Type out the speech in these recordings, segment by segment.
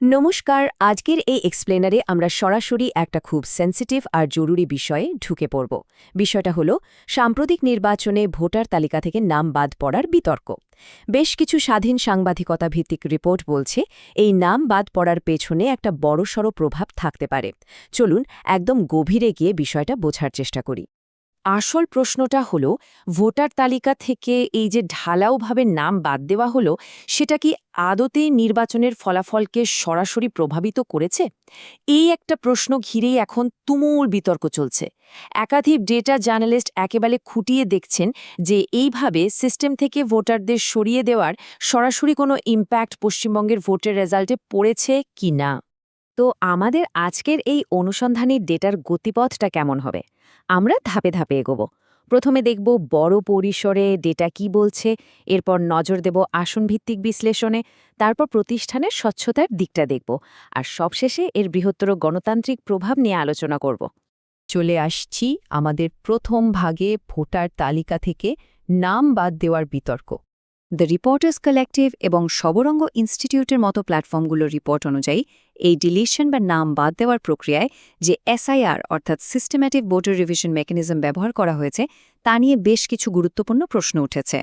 নমস্কার। আজকের এই এক্সপ্লেনারে আমরা সরাসরি একটা খুব সেন্সিটিভ আর জরুরি বিষয়ে ঢুকে পড়ব। বিষয়টা হলো সাম্প্রতিক নির্বাচনে ভোটার তালিকা থেকে নাম বাদ পড়ার বিতর্ক। বেশ কিছু স্বাধীন সাংবাদিকতা ভিত্তিক রিপোর্ট বলছে এই নাম বাদ পড়ার পেছনে একটা বড়সড় প্রভাব থাকতে পারে। চলুন একদম গভীরে গিয়ে বিষয়টা বোঝার চেষ্টা করি। আসল প্রশ্নটা হলো, ভোটার তালিকা থেকে এই যে ঢালাওভাবে নাম বাদ দেওয়া হলো, সেটা কি আদতে নির্বাচনের ফলাফলকে সরাসরি প্রভাবিত করেছে? এই একটা প্রশ্ন ঘিরেই এখন তুমুল বিতর্ক চলছে। একাধিক ডেটা জার্নালিস্ট একেবারে খুঁটিয়ে দেখছেন যে এইভাবে সিস্টেম থেকে ভোটারদের সরিয়ে দেওয়ার সরাসরি কোনো ইম্প্যাক্ট পশ্চিমবঙ্গের ভোটের রেজাল্টে পড়েছে কি না। তো আমাদের আজকের এই অনুসন্ধানী ডেটার গতিপথটা কেমন হবে? আমরা ধাপে ধাপে এগোব। প্রথমে দেখব বড় পরিসরে ডেটা কি বলছে, এরপর নজর দেব আসনভিত্তিক বিশ্লেষণে, তারপর প্রতিষ্ঠানের স্বচ্ছতার দিকটা দেখব, আর সবশেষে এর বৃহত্তর গণতান্ত্রিক প্রভাব নিয়ে আলোচনা করব। চলে আসছি আমাদের প্রথম ভাগে, ভোটার তালিকা থেকে নাম বাদ দেওয়ার বিতর্ক। দ্য রিপোর্টার্স কালেক্টিভ এবং সবরঙ্গ ইনস্টিটিউটের মতো প্ল্যাটফর্মগুলোর রিপোর্ট অনুযায়ী এই ডিলিশন বা নাম বাদ দেওয়ার প্রক্রিয়ায় যে এসআইআর অর্থাৎ সিস্টেম্যাটিক ভোটার রিভিশন মেকানিজম ব্যবহার করা হয়েছে তা নিয়ে বেশ কিছু গুরুত্বপূর্ণ প্রশ্ন উঠেছে।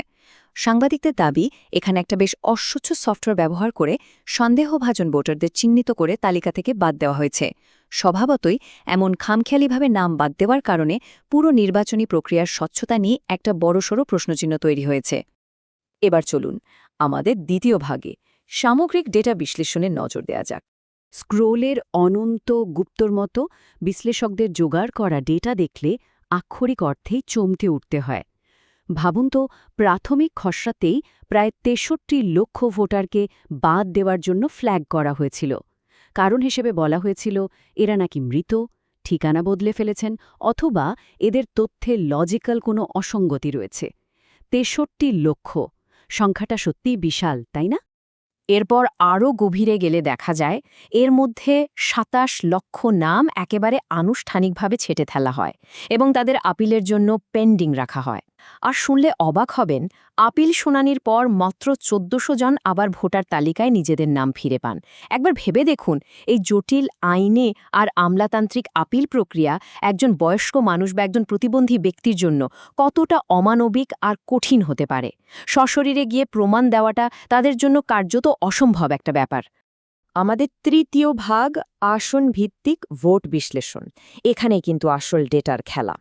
সাংবাদিকদের দাবি, এখানে একটা বেশ অস্বচ্ছ সফটওয়্যার ব্যবহার করে সন্দেহভাজন ভোটারদের চিহ্নিত করে তালিকা থেকে বাদ দেওয়া হয়েছে। স্বভাবতই এমন খামখেয়ালিভাবে নাম বাদ দেওয়ার কারণে পুরো নির্বাচনী প্রক্রিয়ার স্বচ্ছতা নিয়ে একটা বড়সড় প্রশ্নচিহ্ন তৈরি হয়েছে। এবার চলুন আমাদের দ্বিতীয় ভাগে সামগ্রিক ডেটা বিশ্লেষণে নজর দেয়া যাক। স্ক্রোলের অনন্ত গুপ্তর মতো বিশ্লেষকদের জোগাড় করা ডেটা দেখলে আক্ষরিক অর্থেই চমকে উঠতে হয়। ভাবুন তো, প্রাথমিক খসড়াতেই প্রায় ৬৩ লক্ষ ভোটারকে বাদ দেওয়ার জন্য ফ্ল্যাগ করা হয়েছিল। কারণ হিসেবে বলা হয়েছিল এরা নাকি মৃত, ঠিকানা বদলে ফেলেছেন, অথবা এদের তথ্যে লজিক্যাল কোনো অসঙ্গতি রয়েছে। ৬৩ লক্ষ সংখ্যাটা সত্যিই বিশাল, তাই না? এরপর আরও গভীরে গেলে দেখা যায় এর মধ্যে ২৭ লক্ষ নাম একেবারে আনুষ্ঠানিকভাবে ছেঁটে ফেলা হয় এবং তাদের আপিলের জন্য পেন্ডিং রাখা হয়। আর শুনলে অবাক হবেন, আপিল শুনানির পর মাত্র ১৪০০ জন আবার ভোটার তালিকায় নিজেদের নাম ফিরে পান। একবার ভেবে দেখুন, এই জটিল আইনে আর আমলাতান্ত্রিক আপিল প্রক্রিয়া একজন বয়স্ক মানুষ বা একজন প্রতিবন্ধী ব্যক্তির জন্য কতটা অমানবিক আর কঠিন হতে পারে। সশরীরে গিয়ে প্রমাণ দেওয়াটা তাদের জন্য কার্যত অসম্ভব একটা ব্যাপার। আমাদের তৃতীয় ভাগ, আসন ভিত্তিক ভোট বিশ্লেষণ। এখানেই কিন্তু আসল ডেটার খেলা।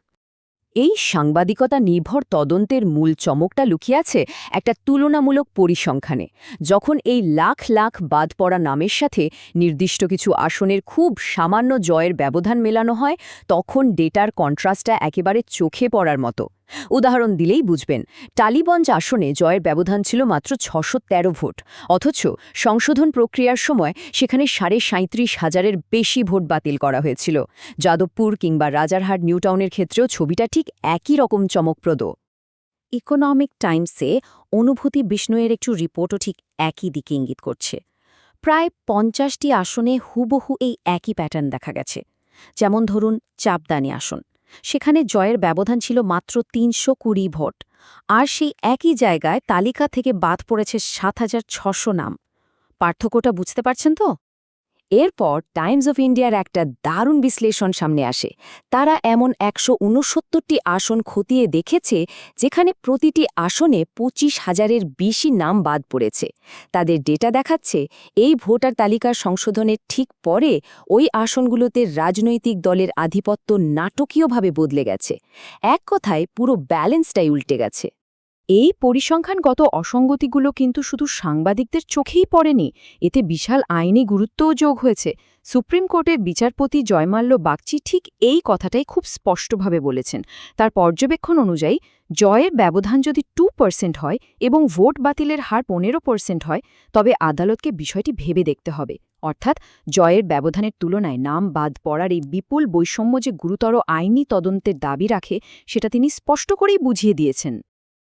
এই সাংবাদিকতা নির্ভর তদন্তের মূল চমকটা লুকিয়ে আছে একটা তুলনামূলক পরিসংখ্যানে। যখন এই লাখ লাখ বাদ পড়া নামের সাথে নির্দিষ্ট কিছু আসনের খুব সামান্য জয়ের ব্যবধান মেলানো হয়, তখন ডেটার কন্ট্রাস্টটা একেবারে চোখে পড়ার মতো। উদাহরণ দিলেই বুঝবেন, টালিগঞ্জ আসনে জয়ের ব্যবধান ছিল মাত্র ৬১৩ ভোট, অথচ সংশোধন প্রক্রিয়ার সময় সেখানে ৩৭,৫০০ বেশি ভোট বাতিল করা হয়েছিল। যাদবপুর কিংবা রাজারহাট নিউটাউনের ক্ষেত্রেও ছবিটা ঠিক একই রকম চমকপ্রদ। ইকোনমিক টাইমসে অনুভূতি বিষ্ণুয়ের একটু রিপোর্টও ঠিক একই দিকে ইঙ্গিত করছে। প্রায় ৫০টি আসনে হুবহু এই একই প্যাটার্ন দেখা গেছে। যেমন ধরুন চাপদানি আসন, সেখানে জয়ের ব্যবধান ছিল মাত্র ৩২০ ভোট, আর সেই একই জায়গায় তালিকা থেকে বাদ পড়েছে ৭৬০০ নাম। পার্থক্যটা বুঝতে পারছেন তো? এরপর টাইমস অফ ইন্ডিয়ার একটা দারুণ বিশ্লেষণ সামনে আসে। তারা এমন ১৬৯টি আসন খতিয়ে দেখেছে যেখানে প্রতিটি আসনে ২৫,০০০-এর বেশি নাম বাদ পড়েছে। তাদের ডেটা দেখাচ্ছে এই ভোটার তালিকার সংশোধনের ঠিক পরে ওই আসনগুলোতে রাজনৈতিক দলের আধিপত্য নাটকীয়ভাবে বদলে গেছে। এক কথায় পুরো ব্যালেন্সটাই উল্টে গেছে। এই পরিসংখ্যানগত অসঙ্গতিগুলো কিন্তু শুধু সাংবাদিকদের চোখেই পড়েনি, এতে বিশাল আইনি গুরুত্বও যোগ হয়েছে। সুপ্রিম কোর্টের বিচারপতি জয়মাল্য বাগচি ঠিক এই কথাটাই খুব স্পষ্টভাবে বলেছেন। তার পর্যবেক্ষণ অনুযায়ী জয়ের ব্যবধান যদি 2% হয় এবং ভোট বাতিলের হার 15% হয়, তবে আদালতকে বিষয়টি ভেবে দেখতে হবে। অর্থাৎ জয়ের ব্যবধানের তুলনায় নাম বাদ পড়ার এই বিপুল বৈষম্য যে গুরুতর আইনি তদন্তের দাবি রাখে, সেটা তিনি স্পষ্ট করেই বুঝিয়ে দিয়েছেন।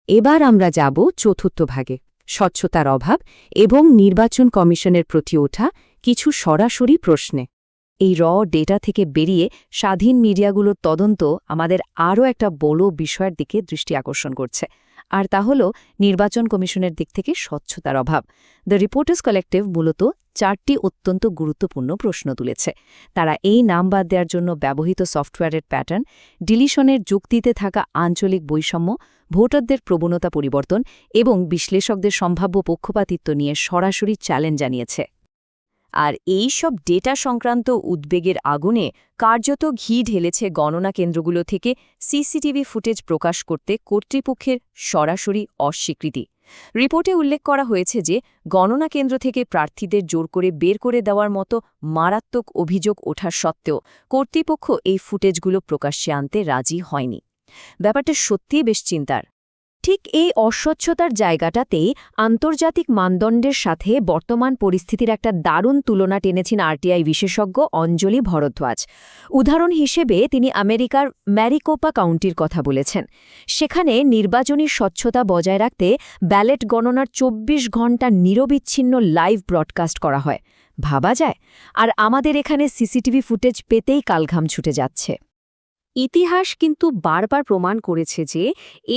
এবার আমরা যাব চতুর্থ ভাগে, স্বচ্ছতার অভাব এবং নির্বাচন কমিশনের প্রতি ওঠা কিছু সরাসরি প্রশ্নে। এই ডেটা থেকে বেরিয়ে স্বাধীন মিডিয়াগুলোর তদন্ত আমাদের আরও একটা বড় বিষয়ের দিকে দৃষ্টি আকর্ষণ করছে। আর তা হল নির্বাচন কমিশনের দিক থেকে স্বচ্ছতার অভাব। দ্য রিপোর্টার্স কালেক্টিভ মূলত 4টি অত্যন্ত গুরুত্বপূর্ণ প্রশ্ন তুলেছে। তারা এই নাম বাদ দেওয়ার জন্য ব্যবহৃত সফটওয়্যারের প্যাটার্ন, ডিলিশনের যুক্তিতে থাকা আঞ্চলিক বৈষম্য, ভোটারদের প্রবণতা পরিবর্তন এবং বিশ্লেষকদের সম্ভাব্য পক্ষপাতিত্ব নিয়ে সরাসরি চ্যালেঞ্জ জানিয়েছে। আর এই সব ডেটা সংক্রান্ত উদ্বেগের আগুনে কার্যত ঘি ঢেলেছে গণনা কেন্দ্রগুলো থেকে সিসিটিভি ফুটেজ প্রকাশ করতে কর্তৃপক্ষের সরাসরি অস্বীকৃতি। রিপোর্টে উল্লেখ করা হয়েছে যে গণনা কেন্দ্র থেকে প্রার্থীদের জোর করে বের করে দেওয়ার মতো মারাত্মক অভিযোগ ওঠার সত্ত্বেও কর্তৃপক্ষ এই ফুটেজগুলো প্রকাশ্যে আনতে রাজি হয়নি। ব্যাপারটা সত্যিই বেশ চিন্তার। ঠিক এই অস্বচ্ছতার জায়গাটাতেই আন্তর্জাতিক মানদণ্ডের সাথে বর্তমান পরিস্থিতির একটা দারুণ তুলনা টেনেছেন আরটিআই বিশেষজ্ঞ অঞ্জলি ভরদ্বাজ। উদাহরণ হিসেবে তিনি আমেরিকার ম্যারিকোপা কাউন্টির কথা বলেছেন। সেখানে নির্বাচনী স্বচ্ছতা বজায় রাখতে ব্যালট গণনার ২৪ ঘণ্টা নিরবিচ্ছিন্ন লাইভ ব্রডকাস্ট করা হয়। ভাবা যায়? আর আমাদের এখানে সিসিটিভি ফুটেজ পেতেই কালঘাম ছুটে যাচ্ছে। ইতিহাস কিন্তু বারবার প্রমাণ করেছে যে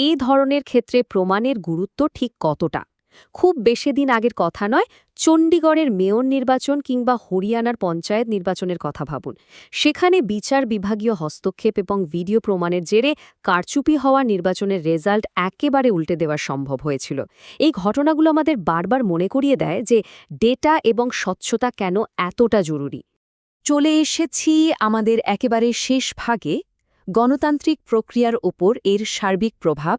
এই ধরনের ক্ষেত্রে প্রমাণের গুরুত্ব ঠিক কতটা। খুব বেশি দিন আগের কথা নয়, চণ্ডীগড়ের মেয়র নির্বাচন কিংবা হরিয়ানার পঞ্চায়েত নির্বাচনের কথা ভাবুন। সেখানে বিচার বিভাগীয় হস্তক্ষেপ এবং ভিডিও প্রমাণের জেরে কারচুপি হওয়া নির্বাচনের রেজাল্ট একেবারে উল্টে দেওয়া সম্ভব হয়েছিল। এই ঘটনাগুলো আমাদের বারবার মনে করিয়ে দেয় যে ডেটা এবং স্বচ্ছতা কেন এতটা জরুরি। চলে এসেছি আমাদের একেবারে শেষ ভাগে, গণতান্ত্রিক প্রক্রিয়ার ওপর এর সার্বিক প্রভাব।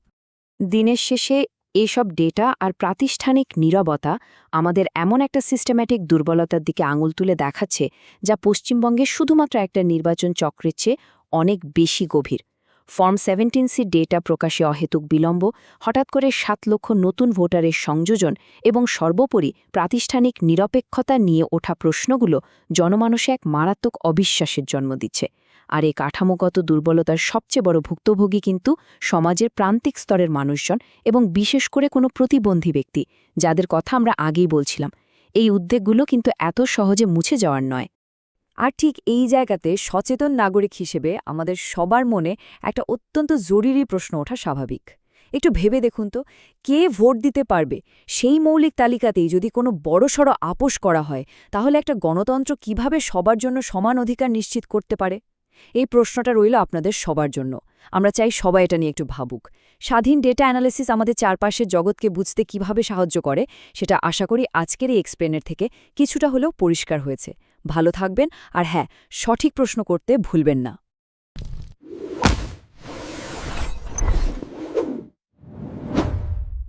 দিনের শেষে এসব ডেটা আর প্রাতিষ্ঠানিক নীরবতা আমাদের এমন একটা সিস্টেম্যাটিক দুর্বলতার দিকে আঙুল তুলে দেখাচ্ছে যা পশ্চিমবঙ্গে শুধুমাত্র একটা নির্বাচন চক্রের চেয়ে অনেক বেশি গভীর। ফর্ম 17C ডেটা প্রকাশে অহেতুক বিলম্ব, হঠাৎ করে ৭ লক্ষ নতুন ভোটারের সংযোজন এবং সর্বোপরি প্রাতিষ্ঠানিক নিরপেক্ষতা নিয়ে ওঠা প্রশ্নগুলো জনমানসে এক মারাত্মক অবিশ্বাসের জন্ম দিচ্ছে। আর এই কাঠামোগত দুর্বলতার সবচেয়ে বড় ভুক্তভোগী কিন্তু সমাজের প্রান্তিক স্তরের মানুষজন এবং বিশেষ করে কোনো প্রতিবন্ধী ব্যক্তি, যাদের কথা আমরা আগেই বলছিলাম। এই উদ্বেগগুলো কিন্তু এত সহজে মুছে যাওয়ার নয়। আর ঠিক এই জায়গাতে সচেতন নাগরিক হিসেবে আমাদের সবার মনে একটা অত্যন্ত জরুরি প্রশ্ন ওঠা স্বাভাবিক। একটু ভেবে দেখুন তো, কে ভোট দিতে পারবে সেই মৌলিক তালিকাতেই যদি কোনো বড়সড় আপোষ করা হয়, তাহলে একটা গণতন্ত্র কিভাবে সবার জন্য সমান অধিকার নিশ্চিত করতে পারে? এই প্রশ্নটা রইল আপনাদের সবার জন্য। আমরা চাই সবাই এটা নিয়ে একটু ভাবুক। স্বাধীন ডেটা অ্যানালিসিস আমাদের চারপাশের জগৎকে বুঝতে কিভাবে সাহায্য করে, সেটা আশা করি আজকের এই এক্সপ্লেনের থেকে কিছুটা হলেও পরিষ্কার হয়েছে। ভালো থাকবেন, আর হ্যাঁ, সঠিক প্রশ্ন করতে ভুলবেন না।